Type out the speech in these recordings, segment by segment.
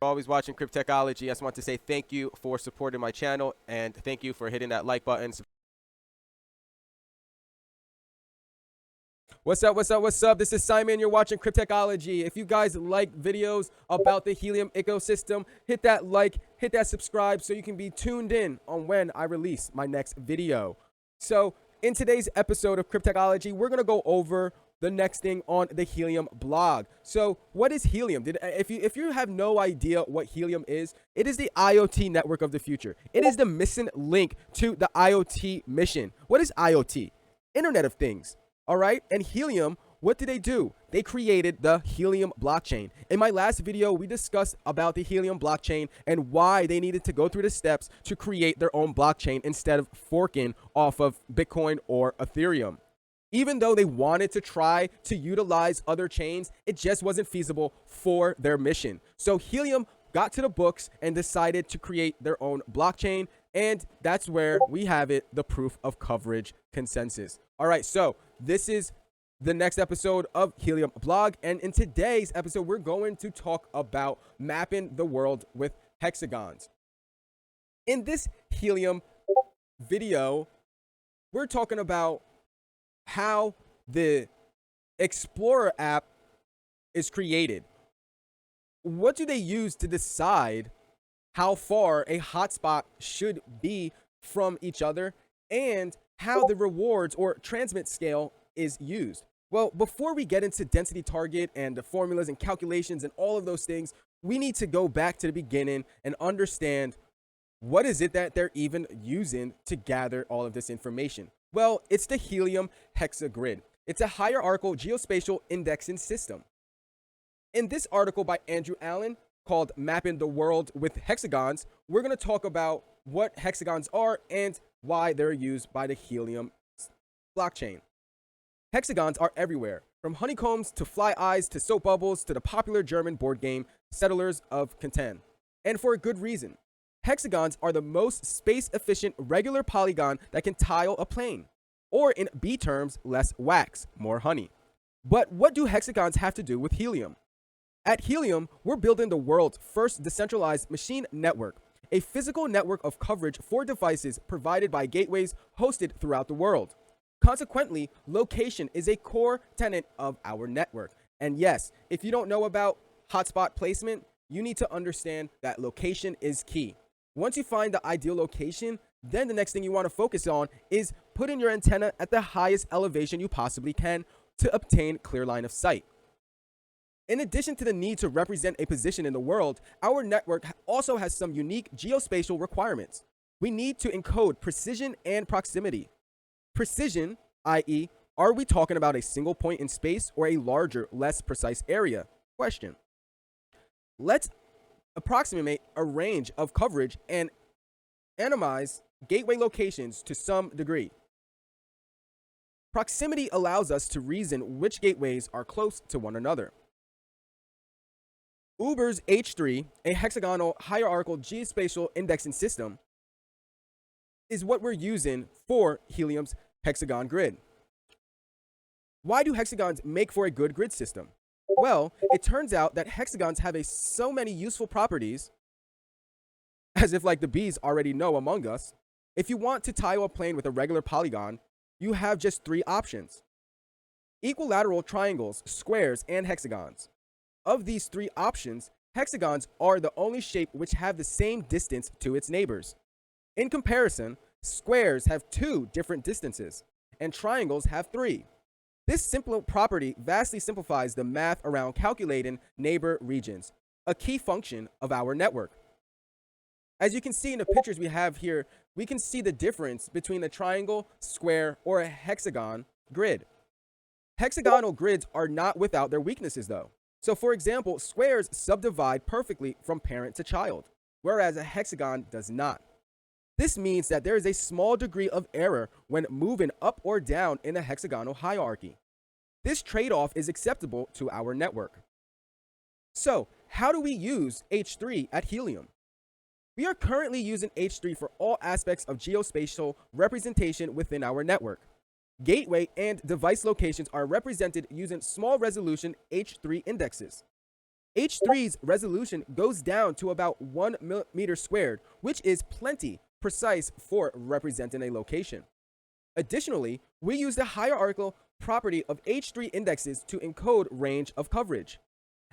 Always watching Cryptechology. I just want to say thank you for supporting my channel and thank you for hitting that like button. What's up, what's up, what's up? This is Simon. You're watching Cryptechology. If you guys like videos about the Helium ecosystem, hit that like, hit that subscribe so you can be tuned in on when I release my next video. So, in today's episode of Cryptechology, we're going to go over the next thing on the Helium blog. So, what is Helium? If you have no idea what Helium is, it is the IoT network of the future. It is the missing link to the IoT mission. What is IoT? Internet of Things. All right? And Helium, what did they do? They created the Helium blockchain. In my last video, we discussed about the Helium blockchain and why they needed to go through the steps to create their own blockchain instead of forking off of Bitcoin or Ethereum. Even though they wanted to try to utilize other chains, it just wasn't feasible for their mission. So Helium got to the books and decided to create their own blockchain. And that's where we have it, the proof of coverage consensus. All right, so this is the next episode of Helium blog. And in today's episode, we're going to talk about mapping the world with hexagons. In this Helium video, we're talking about how the Explorer app is created. What do they use to decide how far a hotspot should be from each other and how the rewards or transmit scale is used? Well, before we get into density target and the formulas and calculations and all of those things, we need to go back to the beginning and understand what is it that they're even using to gather all of this information. Well, it's the Helium hexagrid. It's a hierarchical geospatial indexing system. In this article by Andrew Allen called Mapping the World with Hexagons, we're going to talk about what hexagons are and why they're used by the Helium blockchain. Hexagons are everywhere, from honeycombs to fly eyes to soap bubbles to the popular German board game Settlers of Catan. And for a good reason. Hexagons are the most space-efficient regular polygon that can tile a plane. Or in B terms, less wax, more honey. But what do hexagons have to do with Helium? At Helium, we're building the world's first decentralized machine network, a physical network of coverage for devices provided by gateways hosted throughout the world. Consequently, location is a core tenet of our network. And yes, if you don't know about hotspot placement, you need to understand that location is key. Once you find the ideal location, then the next thing you want to focus on is putting your antenna at the highest elevation you possibly can to obtain clear line of sight. In addition to the need to represent a position in the world, our network also has some unique geospatial requirements. We need to encode precision and proximity. Precision, i.e., are we talking about a single point in space or a larger, less precise area? Question. Let's approximate a range of coverage and anonymize gateway locations to some degree. Proximity allows us to reason which gateways are close to one another. Uber's H3, a hexagonal hierarchical geospatial indexing system, is what we're using for Helium's hexagon grid. Why do hexagons make for a good grid system? Well, it turns out that hexagons have so many useful properties, as if like the bees already know among us. If you want to tile a plane with a regular polygon, you have just three options: equilateral triangles, squares, and hexagons. Of these three options, hexagons are the only shape which have the same distance to its neighbors. In comparison, squares have two different distances, and triangles have three. This simple property vastly simplifies the math around calculating neighbor regions, a key function of our network. As you can see in the pictures we have here, we can see the difference between a triangle, square, or a hexagon grid. Hexagonal grids are not without their weaknesses though. So for example, squares subdivide perfectly from parent to child, whereas a hexagon does not. This means that there is a small degree of error when moving up or down in a hexagonal hierarchy. This trade-off is acceptable to our network. So, how do we use H3 at Helium? We are currently using H3 for all aspects of geospatial representation within our network. Gateway and device locations are represented using small resolution H3 indexes. H3's resolution goes down to about 1 millimeter squared, which is plenty precise for representing a location. Additionally, we use the hierarchical property of H3 indexes to encode range of coverage.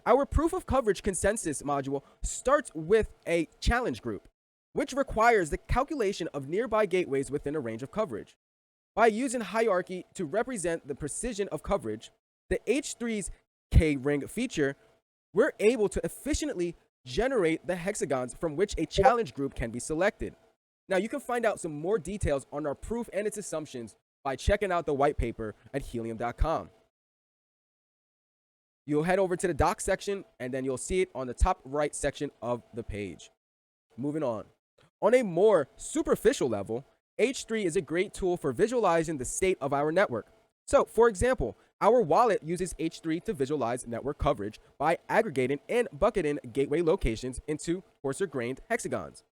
Our proof of coverage consensus module starts with a challenge group, which requires the calculation of nearby gateways within a range of coverage. By using hierarchy to represent the precision of coverage, the H3's K-ring feature, we're able to efficiently generate the hexagons from which a challenge group can be selected. Now, you can find out some more details on our proof and its assumptions by checking out the white paper at helium.com. You'll head over to the docs section, and then you'll see it on the top right section of the page. Moving on. On a more superficial level, H3 is a great tool for visualizing the state of our network. So, for example, our wallet uses H3 to visualize network coverage by aggregating and bucketing gateway locations into coarser-grained hexagons.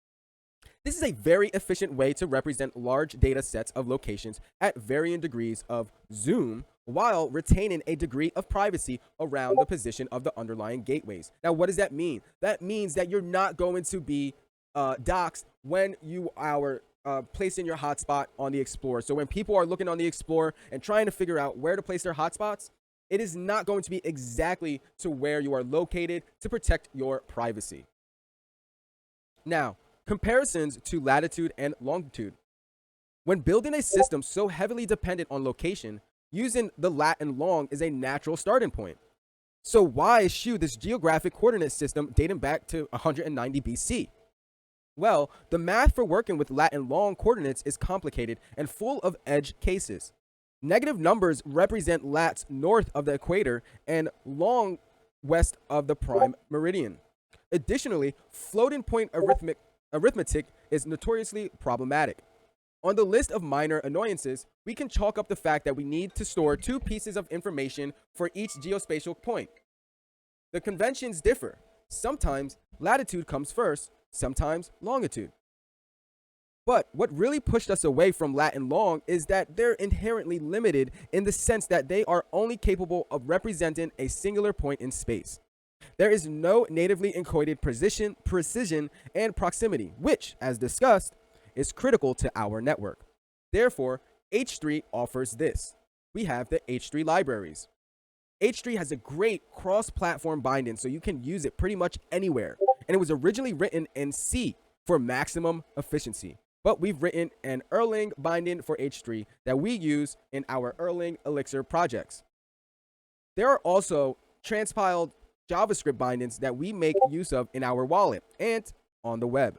This is a very efficient way to represent large data sets of locations at varying degrees of zoom while retaining a degree of privacy around the position of the underlying gateways. Now, what does that mean? That means that you're not going to be doxed when you are placing your hotspot on the Explorer. So when people are looking on the Explorer and trying to figure out where to place their hotspots, it is not going to be exactly to where you are located to protect your privacy. Now, comparisons to latitude and longitude. When building a system so heavily dependent on location, using the lat and long is a natural starting point. So why eschew this geographic coordinate system dating back to 190 BC? Well, the math for working with lat and long coordinates is complicated and full of edge cases. Negative numbers represent lats north of the equator and long west of the prime meridian. Additionally, floating point arithmetic is notoriously problematic. On the list of minor annoyances, we can chalk up the fact that we need to store 2 pieces of information for each geospatial point. The conventions differ. Sometimes latitude comes first, sometimes longitude. But what really pushed us away from lat and long is that they're inherently limited in the sense that they are only capable of representing a singular point in space. There is no natively encoded precision, and proximity, which, as discussed, is critical to our network. Therefore, H3 offers this. We have the H3 libraries. H3 has a great cross-platform binding, so you can use it pretty much anywhere. And it was originally written in C for maximum efficiency. But we've written an Erlang binding for H3 that we use in our Erlang Elixir projects. There are also transpiled JavaScript bindings that we make use of in our wallet and on the web.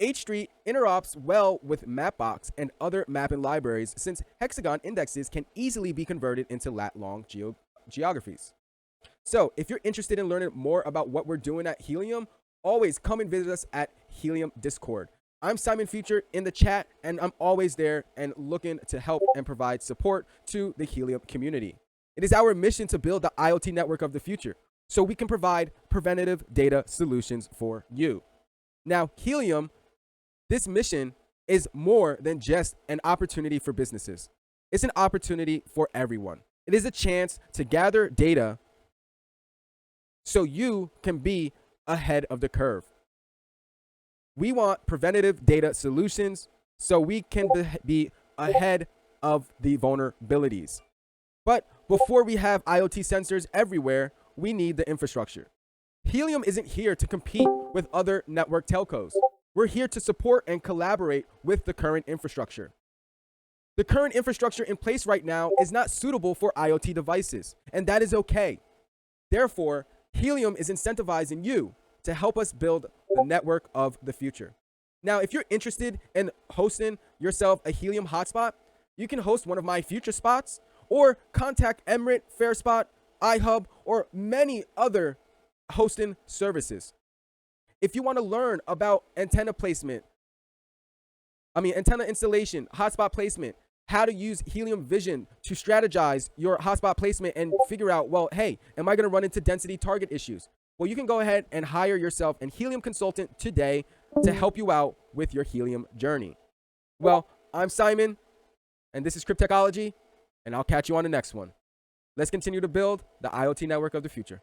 H3 interops well with Mapbox and other mapping libraries since hexagon indexes can easily be converted into lat-long geographies. So if you're interested in learning more about what we're doing at Helium, always come and visit us at Helium Discord. I'm Simon Future in the chat, and I'm always there and looking to help and provide support to the Helium community. It is our mission to build the IoT network of the future so we can provide preventative data solutions for you. Now, Helium, this mission is more than just an opportunity for businesses. It's an opportunity for everyone. It is a chance to gather data so you can be ahead of the curve. We want preventative data solutions so we can be ahead of the vulnerabilities. But before we have IoT sensors everywhere, we need the infrastructure. Helium isn't here to compete with other network telcos. We're here to support and collaborate with the current infrastructure. The current infrastructure in place right now is not suitable for IoT devices, and that is okay. Therefore, Helium is incentivizing you to help us build the network of the future. Now, if you're interested in hosting yourself a Helium hotspot, you can host one of my future spots or contact Emirate, FairSpot, iHub, or many other hosting services. If you want to learn about antenna installation, hotspot placement, how to use Helium Vision to strategize your hotspot placement and figure out, well, hey, am I going to run into density target issues? Well, you can go ahead and hire yourself a Helium consultant today to help you out with your Helium journey. Well, I'm Simon, and this is Cryptechology, and I'll catch you on the next one. Let's continue to build the IoT network of the future.